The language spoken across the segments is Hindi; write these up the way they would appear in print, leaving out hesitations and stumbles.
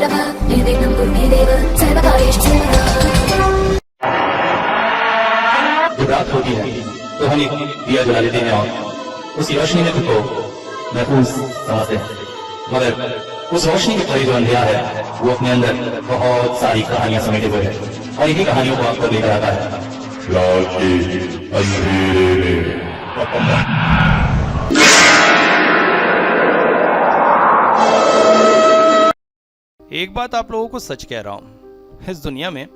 रात होती है तो हम एक दिया जला लेते हैं और उसी रोशनी में खुद को महफूज समझते हैं, मगर उस रोशनी के करीब जो अंधेरा है वो अपने अंदर बहुत सारी कहानियां समेटे हुए है और इन्हीं कहानियों को आपको लेकर आता है रात के अंधेरे में। एक बात आप लोगों को सच कह रहा हूं, इस दुनिया में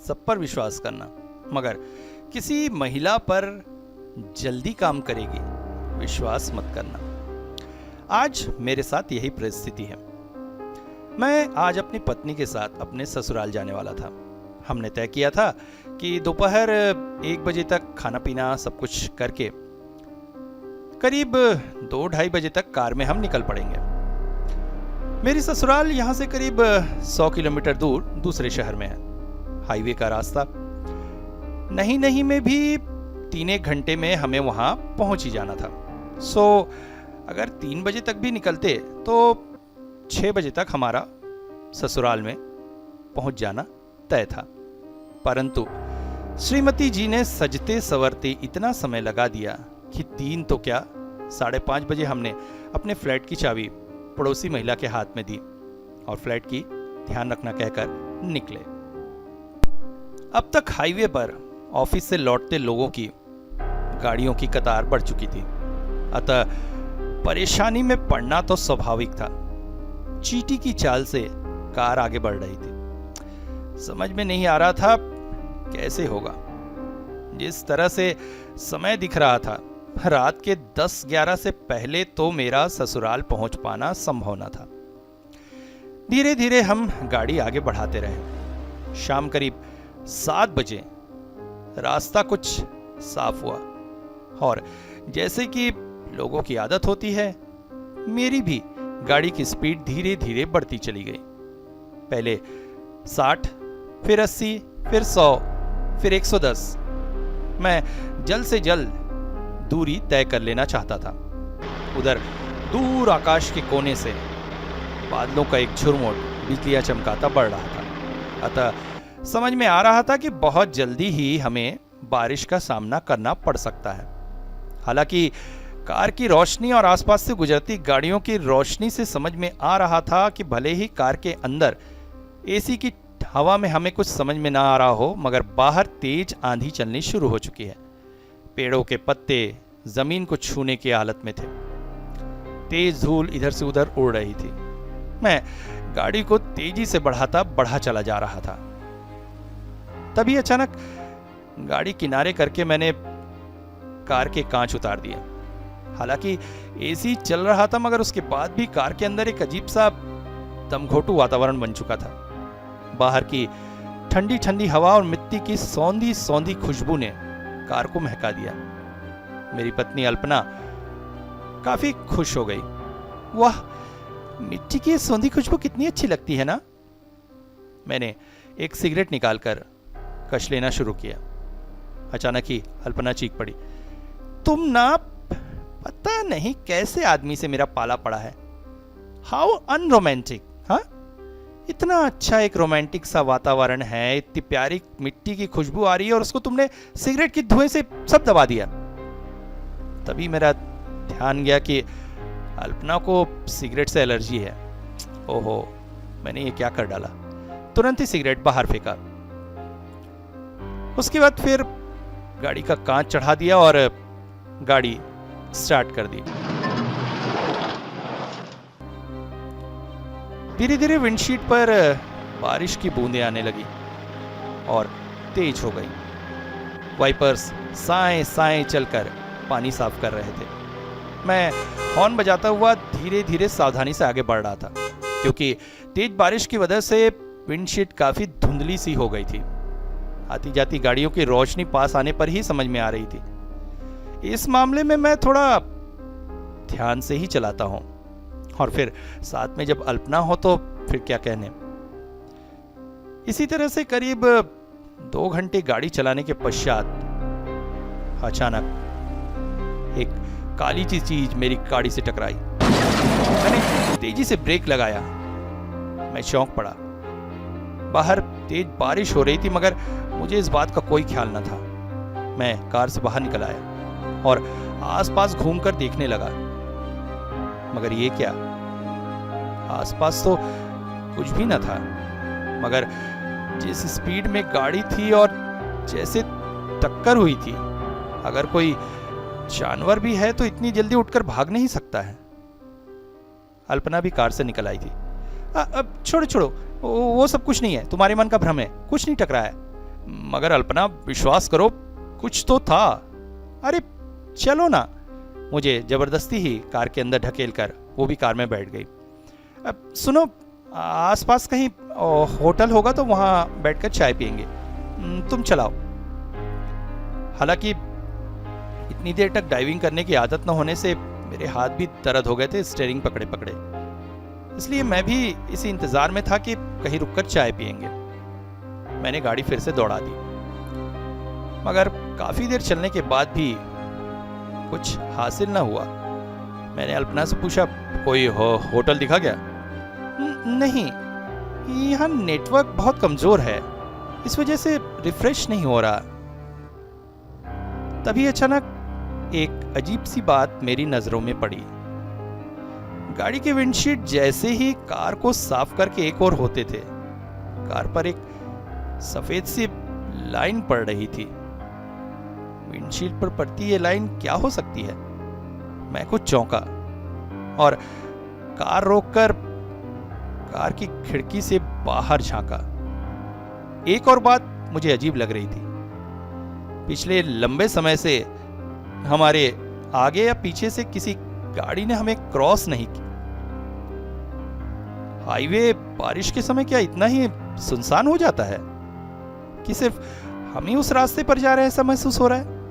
सब पर विश्वास करना, मगर किसी महिला पर जल्दी काम करेगी विश्वास मत करना। आज मेरे साथ यही परिस्थिति है। मैं आज अपनी पत्नी के साथ अपने ससुराल जाने वाला था। हमने तय किया था कि दोपहर 1 बजे तक खाना पीना सब कुछ करके करीब 2-2:30 बजे तक कार में हम निकल पड़ेंगे। मेरी ससुराल यहां से करीब 100 किलोमीटर दूर दूसरे शहर में है। हाईवे का रास्ता नहीं में भी 3 घंटे में हमें वहां पहुंच ही जाना था। सो अगर 3 बजे तक भी निकलते तो 6 बजे तक हमारा ससुराल में पहुंच जाना तय था। परंतु श्रीमती जी ने सजते सवरते इतना समय लगा दिया कि 3 तो क्या 5:30 बजे हमने अपने फ्लैट की चाबी पड़ोसी महिला के हाथ में दी और फ्लैट की ध्यान रखना कहकर निकले। अब तक हाईवे पर ऑफिस से लौटते लोगों की गाड़ियों की कतार बढ़ चुकी थी, अतः परेशानी में पड़ना तो स्वाभाविक था। चींटी की चाल से कार आगे बढ़ रही थी। समझ में नहीं आ रहा था कैसे होगा। जिस तरह से समय दिख रहा था, रात के 10-11 से पहले तो मेरा ससुराल पहुंच पाना संभव न था। धीरे धीरे हम गाड़ी आगे बढ़ाते रहे। शाम करीब 7 बजे रास्ता कुछ साफ हुआ और जैसे कि लोगों की आदत होती है, मेरी भी गाड़ी की स्पीड धीरे धीरे बढ़ती चली गई। पहले 60, फिर 80, फिर 100, फिर 110। मैं जल्द से जल्द दूरी तय कर लेना चाहता था। उधर दूर आकाश के कोने से बादलों का एक झुरमुट बिजलियां चमकाता बढ़ रहा था, अतः समझ में आ रहा था कि बहुत जल्दी ही हमें बारिश का सामना करना पड़ सकता है। हालांकि कार की रोशनी और आसपास से गुजरती गाड़ियों की रोशनी से समझ में आ रहा था कि भले ही कार के अंदर एसी की हवा में हमें कुछ समझ में ना आ रहा हो, मगर बाहर तेज आंधी चलनी शुरू हो चुकी है। पेड़ों के पत्ते जमीन को छूने की हालत में थे। तेज धूल इधर से उधर उड़ रही थी। मैं गाड़ी को तेजी से बढ़ा चला जा रहा था। तभी अचानक गाड़ी किनारे करके मैंने कार के कांच उतार दिए। हालांकि एसी चल रहा था, मगर उसके बाद भी कार के अंदर एक अजीब सा दमघोटू वातावरण बन चुका था। बाहर की ठंडी ठंडी हवा और मिट्टी की सौंधी सौंधी खुशबू ने कार को महका दिया। मेरी पत्नी अल्पना काफी खुश हो गई। वाह, मिट्टी की सौंधी खुशबू कितनी अच्छी लगती है ना। मैंने एक सिगरेट निकालकर कश लेना शुरू किया। अचानक ही अल्पना चीख पड़ी, तुम ना पता नहीं कैसे आदमी से मेरा पाला पड़ा है। How unromantic. हाँ, इतना अच्छा एक रोमांटिक सा वातावरण है, इतनी प्यारी मिट्टी की खुशबू आ रही है और उसको तुमने सिगरेट की धुएं से सब दबा दिया। तभी मेरा ध्यान गया कि अल्पना को सिगरेट से एलर्जी है। ओहो, मैंने ये क्या कर डाला। तुरंत ही सिगरेट बाहर फेंका। उसके बाद फिर गाड़ी का कांच चढ़ा दिया और गाड़ी स्टार्ट कर दी। धीरे धीरे विंडशीट पर बारिश की बूंदें आने लगी और तेज हो गई। वाइपर्स साएं साएं चलकर पानी साफ कर रहे थे। मैं हॉर्न बजाता हुआ धीरे धीरे सावधानी से आगे बढ़ रहा था, क्योंकि तेज बारिश की वजह से विंडशीट काफी धुंधली सी हो गई थी। आती जाती गाड़ियों की रोशनी पास आने पर ही समझ में आ रही थी। इस मामले में मैं थोड़ा ध्यान से ही चलाता हूं, और फिर साथ में जब अल्पना हो तो फिर क्या कहने। इसी तरह से करीब 2 घंटे गाड़ी चलाने के पश्चात अचानक एक काली सी चीज मेरी गाड़ी से टकराई। मैंने तेजी से ब्रेक लगाया। मैं चौंक पड़ा। बाहर तेज बारिश हो रही थी, मगर मुझे इस बात का कोई ख्याल न था। मैं कार से बाहर निकल आया और आसपास घूमकर देखने लगा, मगर ये क्या, आसपास तो कुछ भी न था। मगर जिस स्पीड में गाड़ी थी और जैसे टक्कर हुई थी, अगर कोई जानवर भी है तो इतनी जल्दी उठकर भाग नहीं सकता है। अल्पना भी कार से निकल आई थी। अब छोड़ो छोड़ो, वो सब कुछ नहीं है, तुम्हारे मन का भ्रम है, कुछ नहीं टकरा है। मगर अल्पना, विश्वास करो, कुछ तो था। अरे चलो ना। मुझे जबरदस्ती ही कार के अंदर ढकेलकर वो भी कार में बैठ गई। अब सुनो, आसपास कहीं होटल होगा तो वहां बैठकर चाय पियेंगे, तुम चलाओ। हालांकि इतनी देर तक ड्राइविंग करने की आदत न होने से मेरे हाथ भी दर्द हो गए थे स्टीयरिंग पकड़े पकड़े, इसलिए मैं भी इसी इंतजार में था कि कहीं रुककर चाय पियेंगे। मैंने गाड़ी फिर से दौड़ा दी, मगर काफी देर चलने के बाद भी कुछ हासिल न हुआ। मैंने अल्पना से पूछा, कोई होटल दिखा क्या? नहीं, यहाँ नेटवर्क बहुत कमजोर है, इस वजह से रिफ्रेश नहीं हो रहा। तभी अचानक एक अजीब सी बात मेरी नजरों में पड़ी। गाड़ी के विंडशीट जैसे ही कार को साफ करके एक और होते थे, कार पर एक सफेद सी लाइन पड़ रही थी। विंडशीट पर पड़ती ये लाइन क्या हो सकती है? मैं कुछ चौंका और कार रोककर कार की खिड़की से बाहर झांका। एक और बात मुझे अजीब लग रही थी। पिछले लंबे समय से हमारे आगे या पीछे से किसी गाड़ी ने हमें क्रॉस नहीं की। हाईवे बारिश के समय क्या इतना ही सुनसान हो जाता है कि सिर्फ हम ही उस रास्ते पर जा रहे हैं ऐसा महसूस हो रहा है?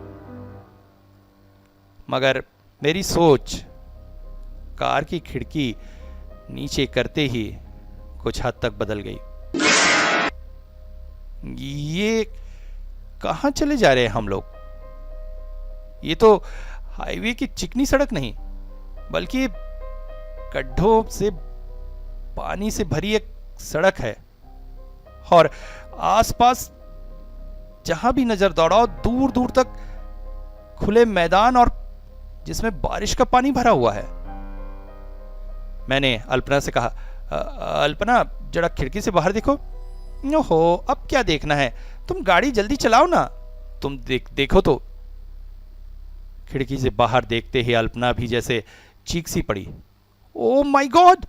मगर मेरी सोच कार की खिड़की नीचे करते ही कुछ हद तक बदल गई। ये कहां चले जा रहे हैं हम लोग? ये तो हाईवे की चिकनी सड़क नहीं, बल्कि गड्ढों से पानी से भरी एक सड़क है, और आसपास जहां भी नजर दौड़ाओ दूर दूर तक खुले मैदान और जिसमें बारिश का पानी भरा हुआ है। मैंने अल्पना से कहा, अल्पना जरा खिड़की से बाहर देखो। ओहो, अब क्या देखना है, तुम गाड़ी जल्दी चलाओ ना, तुम देखो तो। खिड़की से बाहर देखते ही अल्पना भी जैसे चीख सी पड़ी। ओ माय गॉड,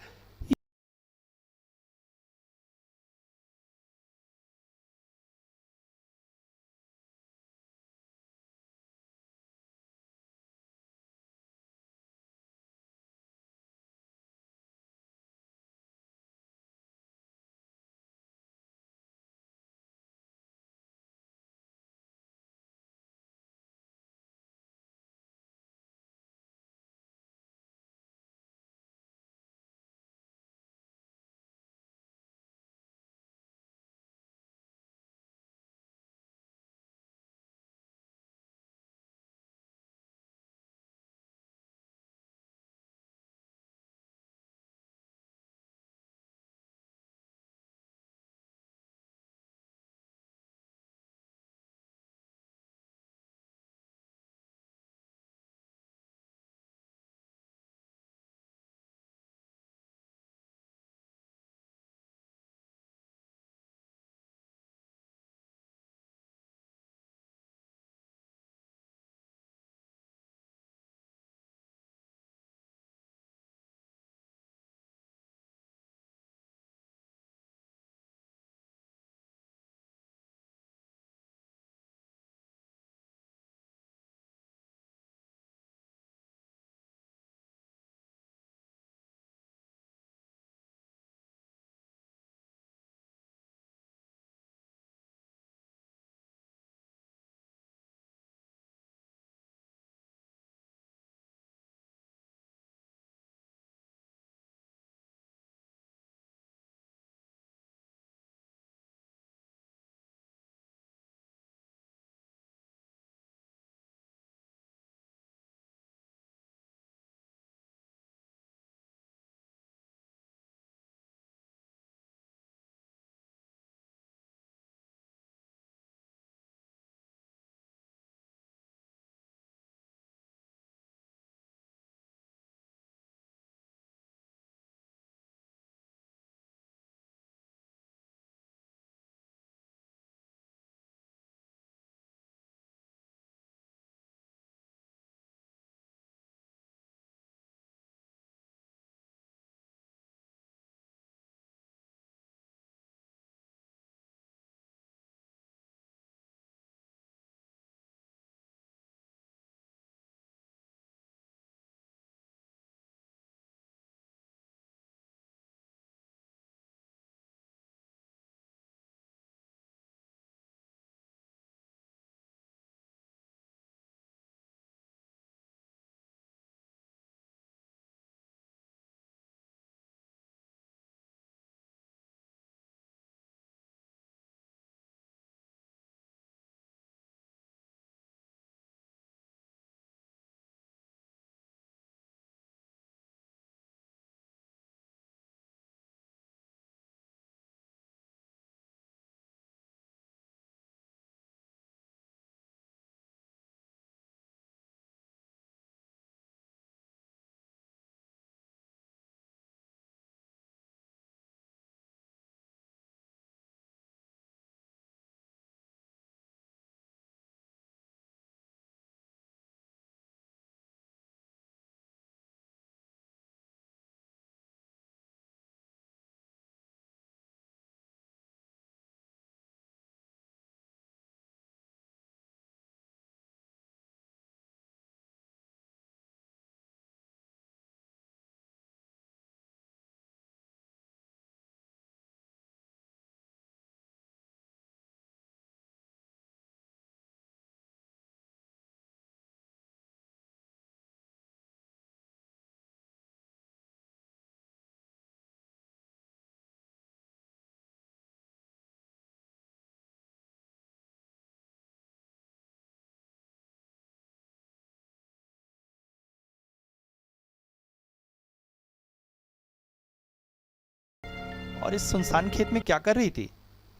और इस सुनसान खेत में क्या कर रही थी?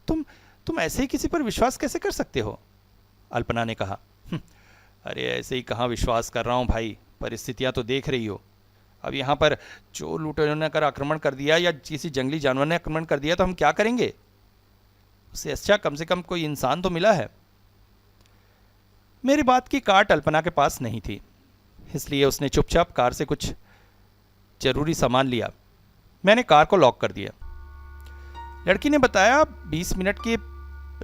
तुम ऐसे ही किसी पर विश्वास कैसे कर सकते हो? अल्पना ने कहा। अरे ऐसे ही कहाँ विश्वास कर रहा हूँ भाई, परिस्थितियाँ तो देख रही हो। अब यहाँ पर चोर लुटेरों ने अगर आक्रमण कर दिया या किसी जंगली जानवर ने आक्रमण कर दिया तो हम क्या करेंगे? उससे अच्छा कम से कम कोई इंसान तो मिला है। मेरी बात की काट अल्पना के पास नहीं थी, इसलिए उसने चुपचाप कार से कुछ जरूरी सामान लिया। मैंने कार को लॉक कर दिया। लड़की ने बताया 20 मिनट के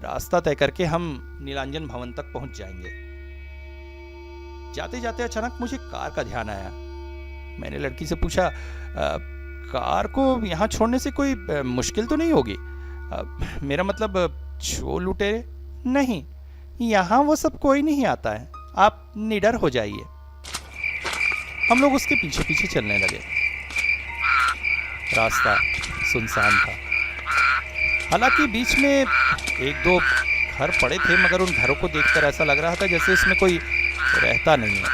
रास्ता तय करके हम नीलांजन भवन तक पहुंच जाएंगे। जाते जाते अचानक मुझे कार का ध्यान आया। मैंने लड़की से पूछा, कार को यहाँ छोड़ने से कोई मुश्किल तो नहीं होगी? मेरा मतलब चोर लुटेरे? नहीं, यहाँ वो सब कोई नहीं आता है, आप निडर हो जाइए। हम लोग उसके पीछे पीछे चलने लगे। रास्ता सुनसान था, हालांकि बीच में एक दो घर पड़े थे, मगर उन घरों को देखकर ऐसा लग रहा था जैसे इसमें कोई रहता नहीं है,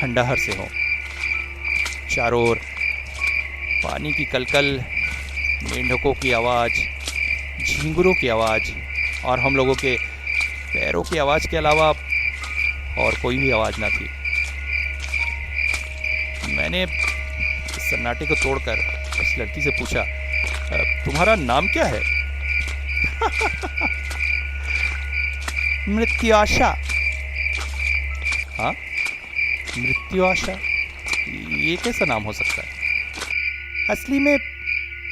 खंडहर से हो। चारों ओर पानी की कलकल, मेंढकों की आवाज़, झींगुरों की आवाज़ और हम लोगों के पैरों की आवाज़ के अलावा और कोई भी आवाज़ ना थी। मैंने इस सन्नाटे को तोड़कर उस लड़की से पूछा, तुम्हारा नाम क्या है? मृत्युआशा। हाँ, मृत्युआशा, ये कैसा नाम हो सकता है? असली में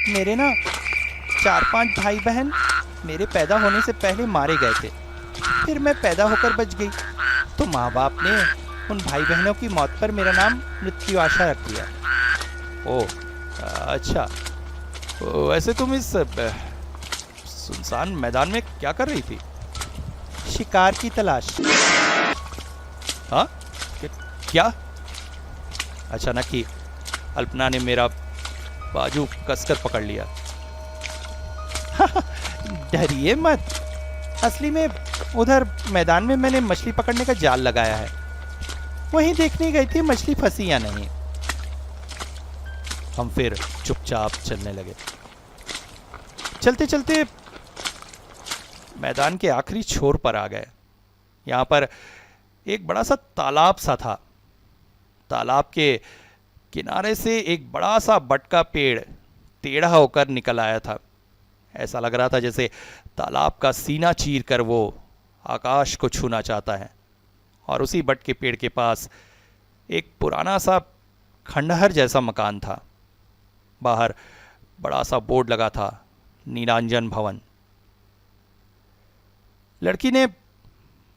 मेरे ना 4-5 भाई बहन मेरे पैदा होने से पहले मारे गए थे, फिर मैं पैदा होकर बच गई, तो माँ बाप ने उन भाई बहनों की मौत पर मेरा नाम मृत्युआशा रख दिया। ओह अच्छा, वैसे तुम इस सुनसान मैदान में क्या कर रही थी? शिकार की तलाश। हाँ, क्या? अचानक ही अल्पना ने मेरा बाजू कसकर पकड़ लिया। डरिए मत, असली में उधर मैदान में मैंने मछली पकड़ने का जाल लगाया है, वहीं देखने गई थी मछली फंसी या नहीं। हम फिर चुपचाप चलने लगे। चलते चलते मैदान के आखिरी छोर पर आ गए। यहाँ पर एक बड़ा सा तालाब सा था। तालाब के किनारे से एक बड़ा सा बट का पेड़ टेढ़ा होकर निकल आया था। ऐसा लग रहा था जैसे तालाब का सीना चीर कर वो आकाश को छूना चाहता है। और उसी बट के पेड़ के पास एक पुराना सा खंडहर जैसा मकान था। बाहर बड़ा सा बोर्ड लगा था, नीलांजन भवन। लड़की ने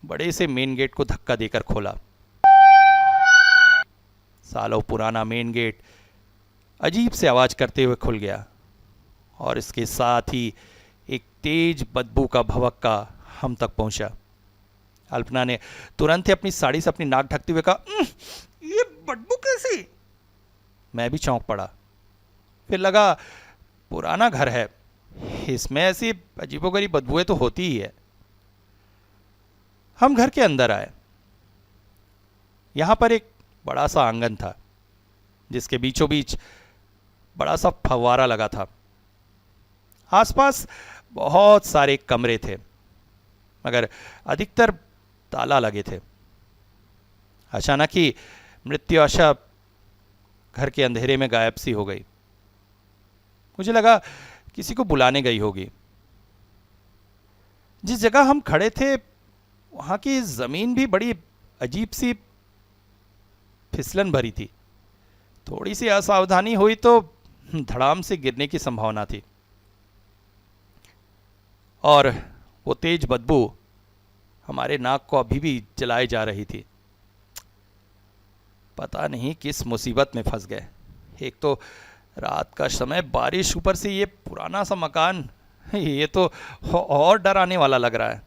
बड़े से मेन गेट को धक्का देकर खोला। सालों पुराना मेन गेट अजीब से आवाज करते हुए खुल गया और इसके साथ ही एक तेज बदबू का भवक्का हम तक पहुंचा। अल्पना ने तुरंत ही अपनी साड़ी से अपनी नाक ढकते हुए कहा, ये बदबू कैसी? मैं भी चौंक पड़ा। फिर लगा पुराना घर है, इसमें ऐसी अजीबोगरीब बदबुएं तो होती ही है। हम घर के अंदर आए। यहां पर एक बड़ा सा आंगन था जिसके बीचों बीच बड़ा सा फव्वारा लगा था। आसपास बहुत सारे कमरे थे, मगर अधिकतर ताला लगे थे। अचानक ही मृत्युआशा घर के अंधेरे में गायब सी हो गई। मुझे लगा किसी को बुलाने गई होगी। जिस जगह हम खड़े थे वहां की जमीन भी बड़ी अजीब सी फिसलन भरी थी। थोड़ी सी असावधानी हुई तो धड़ाम से गिरने की संभावना थी। और वो तेज बदबू हमारे नाक को अभी भी जलाए जा रही थी। पता नहीं किस मुसीबत में फंस गए। एक तो रात का समय, बारिश, ऊपर से ये पुराना सा मकान, ये तो और डराने वाला लग रहा है।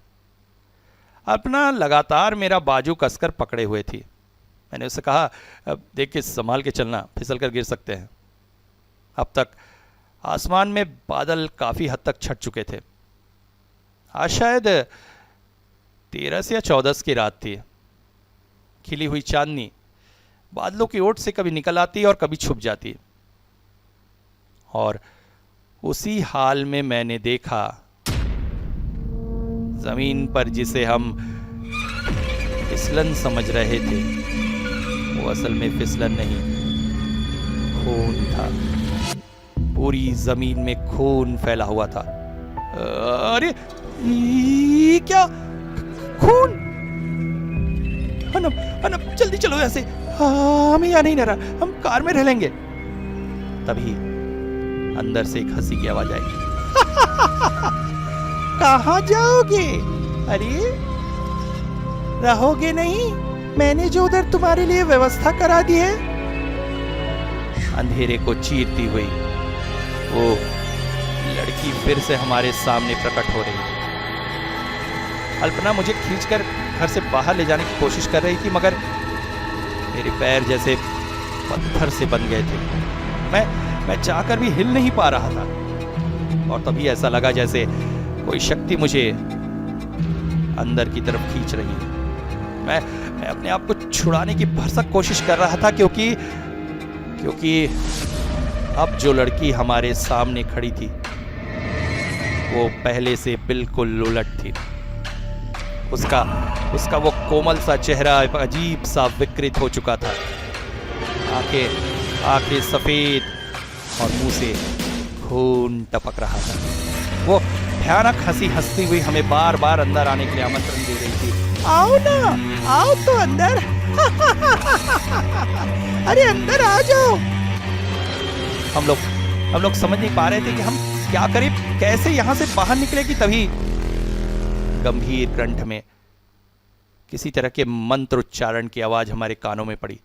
अपना लगातार मेरा बाजू कसकर पकड़े हुए थी। मैंने उससे कहा, अब देख के संभाल के चलना, फिसल कर गिर सकते हैं। अब तक आसमान में बादल काफ़ी हद तक छट चुके थे। आज शायद 13 या 14 की रात थी। खिली हुई चांदनी बादलों की ओट से कभी निकल आती और कभी छुप जाती। और उसी हाल में मैंने देखा जमीन पर जिसे हम फिसलन समझ रहे थे वो असल में फिसलन नहीं, खून था। पूरी जमीन में खून फैला हुआ था। अरे ये क्या? खून! अनब, अनब, जल्दी चलो यहाँ से। हमें यहाँ नहीं रह रहा, हम कार में रह लेंगे। तभी अंदर से एक हंसी की आवाज आई। कहाँ जाओगे? अरे रहोगे नहीं? मैंने जो उधर तुम्हारे लिए व्यवस्था करा दी है। अंधेरे को चीरती हुई वो लड़की फिर से हमारे सामने प्रकट हो रही थी। अल्पना मुझे खींचकर घर से बाहर ले जाने की कोशिश कर रही थी, मगर मेरे पैर जैसे पत्थर से बन गए थे। मैं चाहकर भी हिल नहीं पा रहा था। और तभी ऐसा लगा जैसे कोई शक्ति मुझे अंदर की तरफ खींच रही है। मैं अपने आप को छुड़ाने की भरसक कोशिश कर रहा था, क्योंकि अब जो लड़की हमारे सामने खड़ी थी वो पहले से बिल्कुल उलट थी। उसका वो कोमल सा चेहरा अजीब सा विकृत हो चुका था। आंखें सफेद और मुंह से खून टपक रहा था। वो भयानक हंसी हंसती हुई हमें बार बार अंदर आने के लिए आमंत्रण दे रही थी। आओ ना, आओ तो अंदर। अरे अंदर आ जाओ। हम लोग समझ नहीं पा रहे थे कि हम क्या करें, कैसे यहां से बाहर निकले कि तभी गंभीर कंठ में किसी तरह के मंत्र उच्चारण की आवाज हमारे कानों में पड़ी।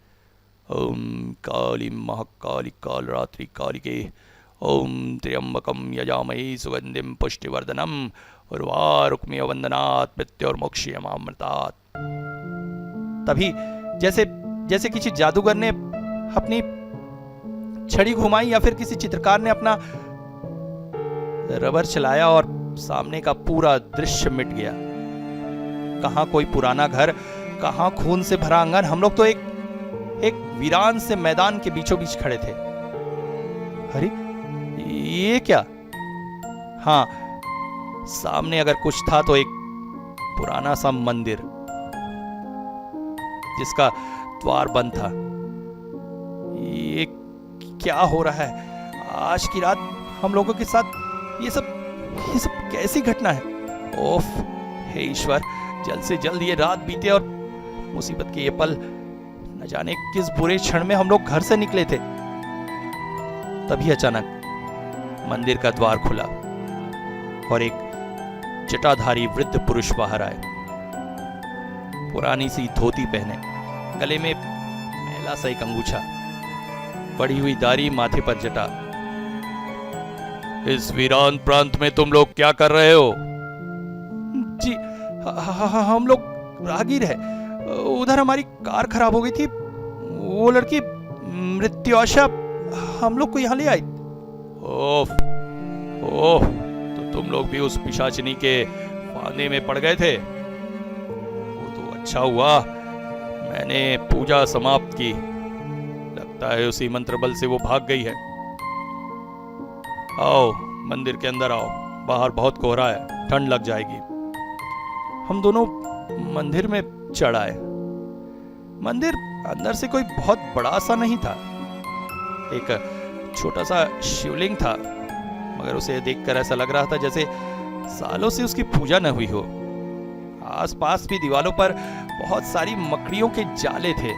ओम काली महाकाली काल रात्रि कालिके ओम त्र्यंबकम यजामहे सुगंधिम पुष्टिवर्धनम उर्वारुकमिव वंदनात् मृत्योर्मोक्षयमामृतात्। तभी जैसे किसी जादूगर ने अपनी छड़ी घुमाई या फिर किसी चित्रकार ने अपना रबर चलाया और सामने का पूरा दृश्य मिट गया। कहां कोई पुराना घर, कहां खून से भरा आंगन। हम लोग तो एक वीरान से मैदान के बीचों बीच खड़े थे। अरे ये क्या? हाँ, सामने अगर कुछ था तो एक पुराना सा मंदिर जिसका द्वार बंद था। ये क्या हो रहा है? आज की रात हम लोगों के साथ ये सब कैसी घटना है? ओफ, हे ईश्वर, जल्द से जल्द ये रात बीते और मुसीबत के ये पल। न जाने किस बुरे क्षण में हम लोग घर से निकले थे। तभी अचानक मंदिर का द्वार खुला और एक जटाधारी वृद्ध पुरुष बाहर आए। पुरानी सी धोती पहने, गले में मैला सा एक अंगूछा, बढ़ी हुई दाढ़ी, माथे पर जटा। इस वीरान प्रांत में तुम लोग क्या कर रहे हो? जी हम लोग राहगीर है। उधर हमारी कार खराब हो गई थी। वो लड़की मृत्युआशा हम लोग को यहाँ ले आई। ओह, तो तुम लोग भी उस पिशाचिनी के फांदे में पड़ गए थे। वो तो अच्छा हुआ मैंने पूजा समाप्त की। लगता है उसी मंत्र बल से वो भाग गई है। आओ मंदिर के अंदर आओ, बाहर बहुत कोहरा है, ठंड लग जाएगी। हम दोनों मंदिर में चढ़ आए। मंदिर अंदर से कोई बहुत बड़ा सा नहीं था। एक छोटा सा शिवलिंग था, मगर उसे देखकर ऐसा लग रहा था जैसे सालों से उसकी पूजा न हुई हो। आसपास भी दीवारों पर बहुत सारी मकड़ियों के जाले थे।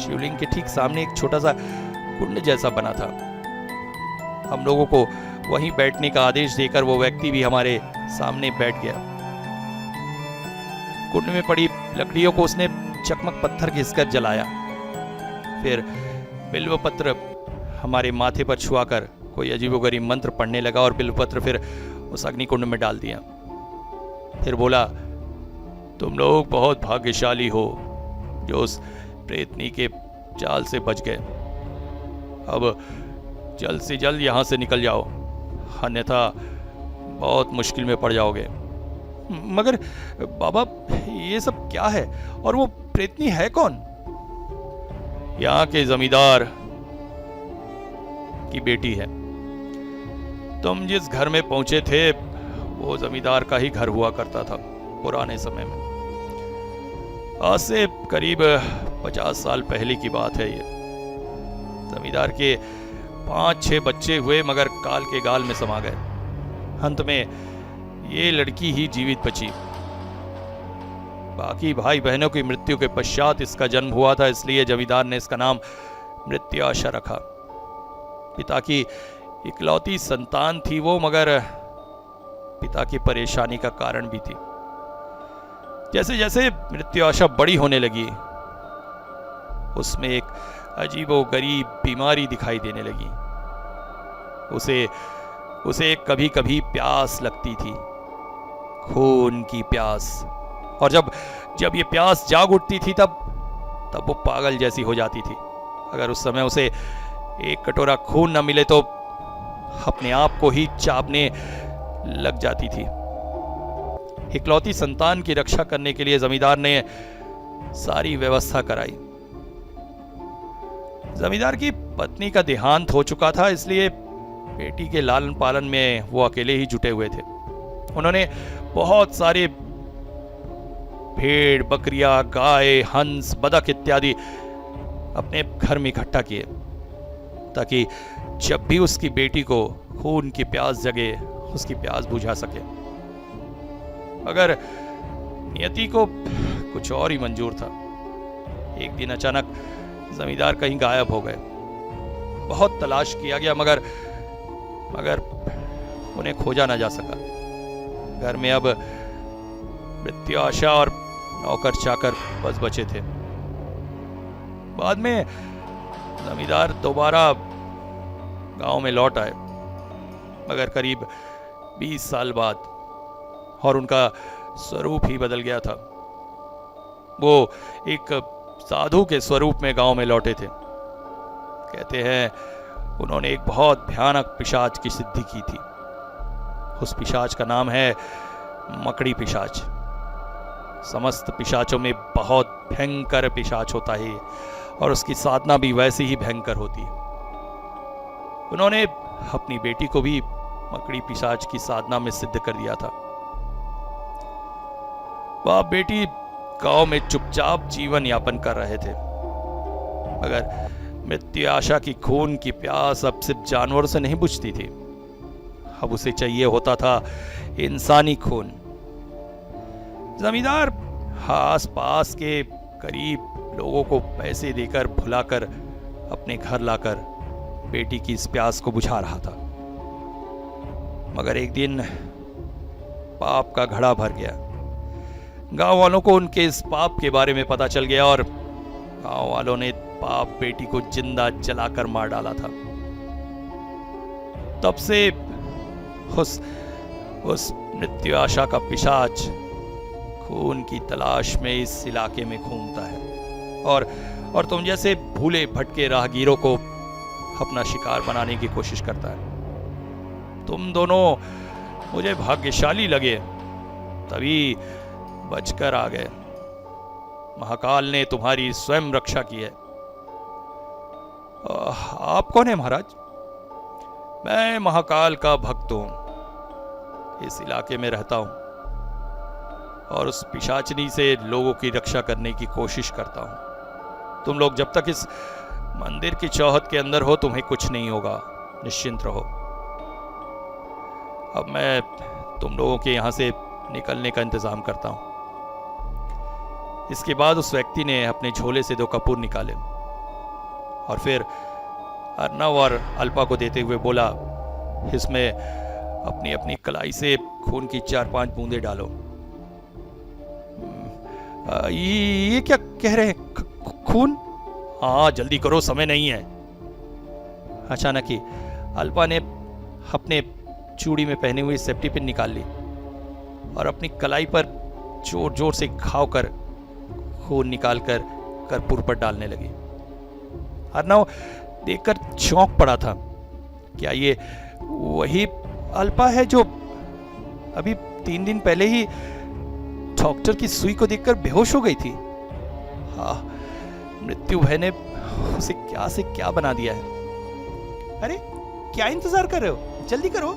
शिवलिंग के ठीक सामने एक छोटा सा कुंड जैसा बना था। हम लोगों को वहीं बैठने का आदेश देकर वो व्यक्ति भी हमारे सामने बैठ गया। कुंड में पड़ी लकड़ियों को उसने चकमक पत्थर घिसकर जलाया। फिर बिल्व पत्र हमारे माथे पर छुआकर कोई अजीबोगरीब मंत्र पढ़ने लगा और बिल्व पत्र फिर उस अग्निकुंड में डाल दिया। फिर बोला, तुम लोग बहुत भाग्यशाली हो जो उस प्रेतनी के जाल से बच गए। अब जल्द से जल्द यहां से निकल जाओ, अन्यथा बहुत मुश्किल में पड़ जाओगे। मगर बाबा, ये सब क्या है? और वो प्रेतनी है कौन? यहाँ के जमींदार की बेटी है। तुम जिस घर में पहुंचे थे वो जमींदार का ही घर हुआ करता था पुराने समय में। आज से करीब 50 साल पहले की बात है ये। जमींदार के 5-6 बच्चे हुए मगर काल के गाल में समा गए। अंत में ये लड़की ही जीवित बची। बाकी भाई बहनों की मृत्यु के पश्चात इसका जन्म हुआ था, इसलिए जमींदार ने इसका नाम मृत्युआशा रखा। पिता की इकलौती संतान थी वो, मगर पिता की परेशानी का कारण भी थी। जैसे जैसे मृत्युआशा बड़ी होने लगी उसमें एक अजीबोगरीब बीमारी दिखाई देने लगी। उसे कभी कभी प्यास लगती थी, खून की प्यास, और जब ये प्यास जाग उठती थी तब वो पागल जैसी हो जाती थी। अगर उस समय उसे एक कटोरा खून न मिले तो अपने आप को ही चापने लग जाती थी। इकलौती संतान की रक्षा करने के लिए जमींदार ने सारी व्यवस्था कराई। जमींदार की पत्नी का देहांत हो चुका था, इसलिए बेटी के लालन पालन में वो अकेले ही जुटे हुए थे। उन्होंने बहुत सारे भेड़, बकरियां, गाय, हंस, बतख इत्यादि अपने घर में इकट्ठा किए ताकि जब भी उसकी बेटी को खून की प्यास जगे उसकी प्यास बुझा सके। मगर नियति को कुछ और ही मंजूर था। एक दिन अचानक जमींदार कहीं गायब हो गए। बहुत तलाश किया गया मगर उन्हें खोजा न जा सका। घर में अब मृत्युआशा और नौकर चाकर बस बचे थे। बाद में जमींदार दोबारा गांव में लौट आए, मगर करीब 20 साल बाद, और उनका स्वरूप ही बदल गया था। वो एक साधु के स्वरूप में गांव में लौटे थे। कहते हैं उन्होंने एक बहुत भयानक पिशाच की सिद्धि की थी। उस पिशाच का नाम है मकड़ी पिशाच। समस्त पिशाचों में बहुत भयंकर पिशाच होता है और उसकी साधना भी वैसी ही भयंकर होती है। उन्होंने अपनी बेटी को भी मकड़ी पिशाच की साधना में सिद्ध कर दिया था। बाप बेटी गांव में चुपचाप जीवन यापन कर रहे थे, मगर मृत्युआशा की खून की प्यास अब सिर्फ जानवरों से नहीं बुझती थी। अब उसे चाहिए होता था इंसानी खून। जमींदार आस पास के करीब लोगों को पैसे देकर भुलाकर अपने घर लाकर बेटी की इस प्यास को बुझा रहा था। मगर एक दिन पाप का घड़ा भर गया। गांव वालों को उनके इस पाप के बारे में पता चल गया और गांव वालों ने पाप बेटी को जिंदा जलाकर मार डाला था। तब से उस मृत्युआशा का पिशाच खून की तलाश में इस इलाके में घूमता है और तुम जैसे भूले भटके राहगीरों को अपना शिकार बनाने की कोशिश करता है। तुम दोनों मुझे भाग्यशाली लगे, तभी बचकर आ गए। महाकाल ने तुम्हारी स्वयं रक्षा की है। आप कौन है महाराज? मैं महाकाल का भक्त हूं, इस इलाके में रहता हूं और उस पिशाचनी से लोगों की रक्षा करने की कोशिश करता हूं। तुम लोग जब तक इस मंदिर की चौहद के अंदर हो तुम्हें कुछ नहीं होगा, निश्चिंत रहो। अब मैं तुम लोगों के यहां से निकलने का इंतजाम करता हूं। इसके बाद उस व्यक्ति ने अपने झोले से 2 कपूर निकाले और फिर अर्नव और अल्पा को देते हुए बोला, इसमें अपनी अपनी कलाई से खून की 4-5 बूंदें डालो। ये क्या कह रहे हैं? खून? हाँ जल्दी करो, समय नहीं है। अचानक ही अल्पा ने अपने चूड़ी में पहनी हुई सेफ्टी पिन निकाल ली और अपनी कलाई पर जोर जोर से घाव कर खून निकालकर कर्पूर पर डालने लगी। अर्नव देखकर चौंक पड़ा था। क्या ये वही अल्पा है जो अभी 3 दिन पहले ही डॉक्टर की सुई को देखकर बेहोश हो गई थी? हाँ, मृत्यु भय ने उसे क्या से क्या बना दिया है। अरे क्या इंतजार कर रहे हो, जल्दी करो।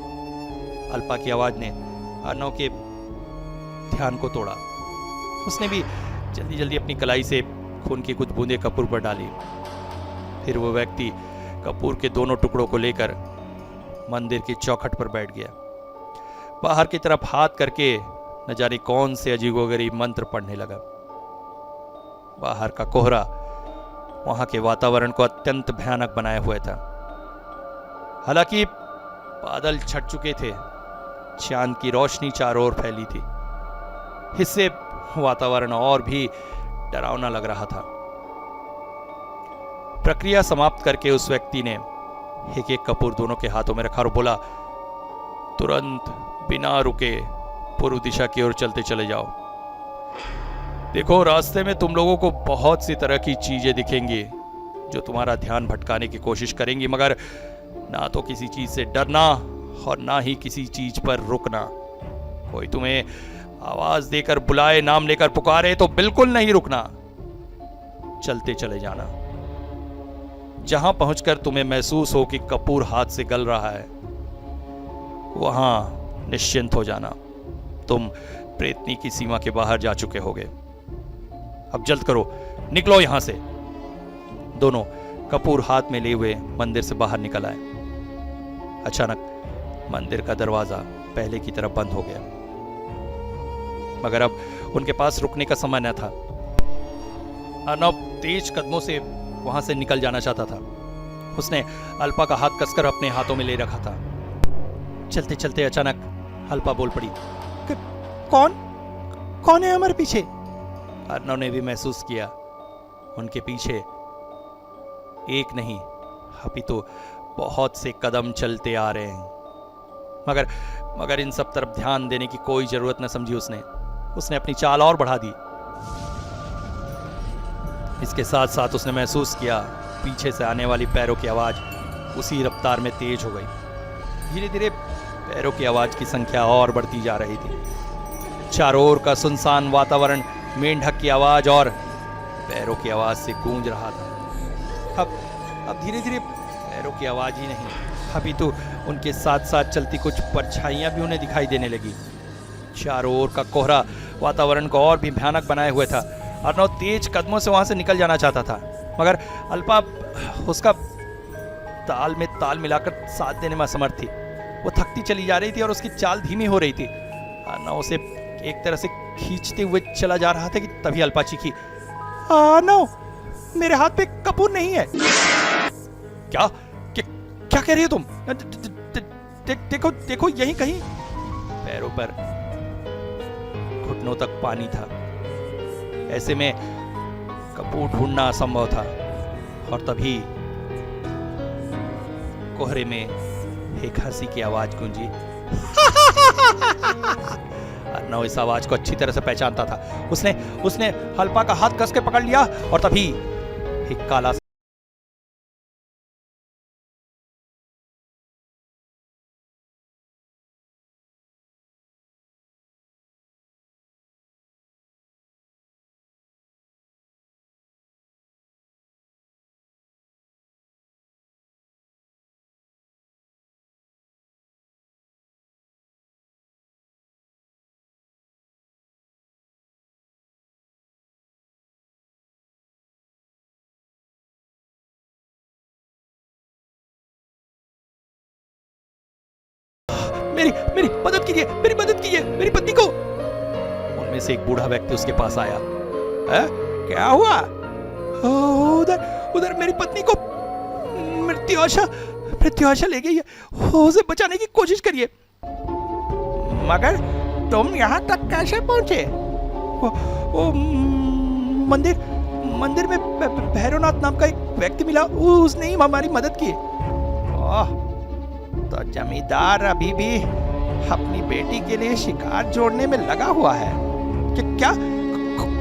अल्पा की आवाज ने अर्णव के ध्यान को तोड़ा। उसने भी जल्दी जल्दी अपनी कलाई से खून की कुछ बूंदें कपूर पर डाली। फिर वो व्यक्ति कपूर के दोनों टुकड़ों को लेकर मंदिर की चौखट पर बैठ गया। बाहर की तरफ हाथ करके न जाने कौन से अजीबोगरीब मंत्र पढ़ने लगा। बाहर का कोहरा वहां के वातावरण को अत्यंत भयानक बनाए हुए था। हालांकि बादल छट चुके थे, चांद की रोशनी चारों ओर फैली थी। इससे वातावरण और भी डरावना लग रहा था। प्रक्रिया समाप्त करके उस व्यक्ति ने एक एक कपूर दोनों के हाथों में रखा और बोला, तुरंत बिना रुके पूर्व दिशा की ओर चलते चले जाओ। देखो, रास्ते में तुम लोगों को बहुत सी तरह की चीजें दिखेंगी जो तुम्हारा ध्यान भटकाने की कोशिश करेंगी, मगर ना तो किसी चीज से डरना और ना ही किसी चीज पर रुकना। कोई तुम्हें आवाज देकर बुलाए, नाम लेकर पुकारे तो बिल्कुल नहीं रुकना, चलते चले जाना। जहां पहुंचकर तुम्हें महसूस हो कि कपूर हाथ से गल रहा है, वहां निश्चिंत हो जाना। तुम प्रेतनी की सीमा के बाहर जा चुके होगे। अब जल्द करो, निकलो यहां से। दोनों कपूर हाथ में लिए हुए मंदिर से बाहर निकल आए। अचानक मंदिर का दरवाजा पहले की तरफ बंद हो गया, मगर अब उनके पास रुकने का समय न था। अर्णव तेज कदमों से वहां से निकल जाना चाहता था। उसने अल्पा का हाथ कसकर अपने हाथों में ले रखा था। चलते चलते अचानक अल्पा बोल पड़ी, कौन है हमारे पीछे? अर्णव ने भी महसूस किया उनके पीछे एक नहीं अपितु बहुत से कदम चलते आ रहे हैं। मगर इन सब तरफ ध्यान देने की कोई जरूरत न समझी उसने अपनी चाल और बढ़ा दी। इसके साथ साथ उसने महसूस किया पीछे से आने वाली पैरों की आवाज उसी रफ्तार में तेज हो गई। धीरे धीरे पैरों की आवाज की संख्या और बढ़ती जा रही थी। चारों ओर का सुनसान वातावरण मेंढक की आवाज और पैरों की आवाज से गूंज रहा था। अब धीरे धीरे पैरों की आवाज ही नहीं, अभी तो उनके साथ साथ चलती कुछ परछाइयां भी उन्हें दिखाई देने लगी। चारों ओर का कोहरा वातावरण को और भी भयानक बनाए हुए था। अर्णव तेज कदमों से वहां से निकल जाना चाहता था, मगर अल्पा उसका ताल में ताल मिलाकर साथ देने में असमर्थ थी। वो थकती चली जा रही थी और उसकी चाल धीमी हो रही थी। अर्णव उसे एक तरह से खींचते हुए चला जा रहा था कि तभी अल्पा चीखी, अर्णव, मेरे हाथ पे कपूर नहीं है। क्या कह रही हो तुम? देखो यहीं कहीं। पैरों पर घुटनों तक पानी था। ऐसे में कपूर ढूंढना असंभव था। और तभी कोहरे में एक हंसी की आवाज गूंजी। अर्णव इस आवाज को अच्छी तरह से पहचानता था। उसने अल्पा का हाथ कस के पकड़ लिया और तभी एक काला मेरी मदद कीजिए, मेरी मदद कीजिए, मेरी पत्नी को। उनमें से एक बूढ़ा व्यक्ति उसके पास आया। क्या हुआ? उधर मेरी पत्नी को मृत्युआशा ले गई है। उसे बचाने की कोशिश करिए। मगर तुम यहाँ तक कैसे पहुंचे? वो मंदिर में भैरवनाथ नाम का एक व्यक्ति मिला, उसने ही हमारी मदद की। तो जमींदार अभी भी अपनी बेटी के लिए शिकार जोड़ने में लगा हुआ है। क्या?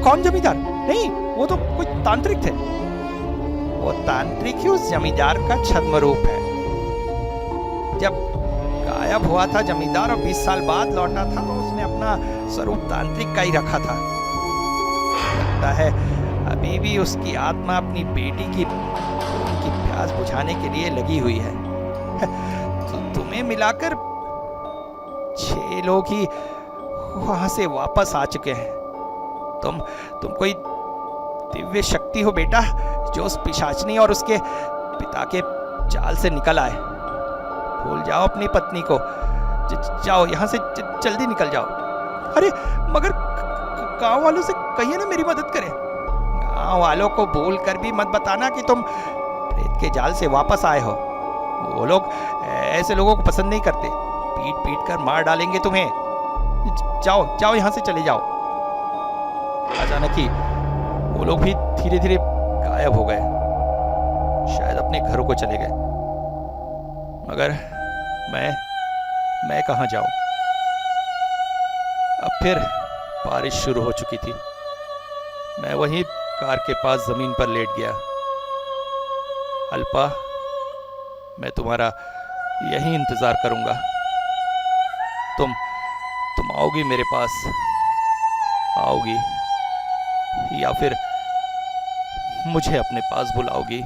कौन जमींदार? नहीं, वो तो कोई तांत्रिक थे। वो तांत्रिक ही उस जमींदार का छद्म रूप है। जब गायब हुआ था जमींदार और 20 साल बाद लौटा था तो उसने अपना स्वरूप तांत्रिक का ही रखा था। लगता है अभी भी उसकी आत्मा अपनी बेटी की प्यास बुझाने के लिए लगी हुई है। तुम्हें मिलाकर 6 लोग ही वहां से वापस आ चुके हैं। तुम कोई दिव्य शक्ति हो बेटा, जो उस पिशाचनी और उसके पिता के जाल से निकल आए। भूल जाओ अपनी पत्नी को, जाओ यहाँ से, जल्दी निकल जाओ। अरे मगर गांव वालों से कहिए ना मेरी मदद करें। गांव वालों को भूल कर भी मत बताना कि तुम प्रेत के जाल से वापस आए हो। वो लोग ऐसे लोगों को पसंद नहीं करते, पीट पीट कर मार डालेंगे तुम्हें। जाओ जाओ यहाँ से चले जाओ। अचानक ही वो लोग भी धीरे धीरे गायब हो गए, शायद अपने घरों को चले गए। मगर मैं कहाँ जाऊं? अब फिर बारिश शुरू हो चुकी थी। मैं वहीं कार के पास जमीन पर लेट गया। अल्पा, मैं तुम्हारा यही इंतजार करूंगा। तुम आओगी मेरे पास, आओगी या फिर मुझे अपने पास बुलाओगी।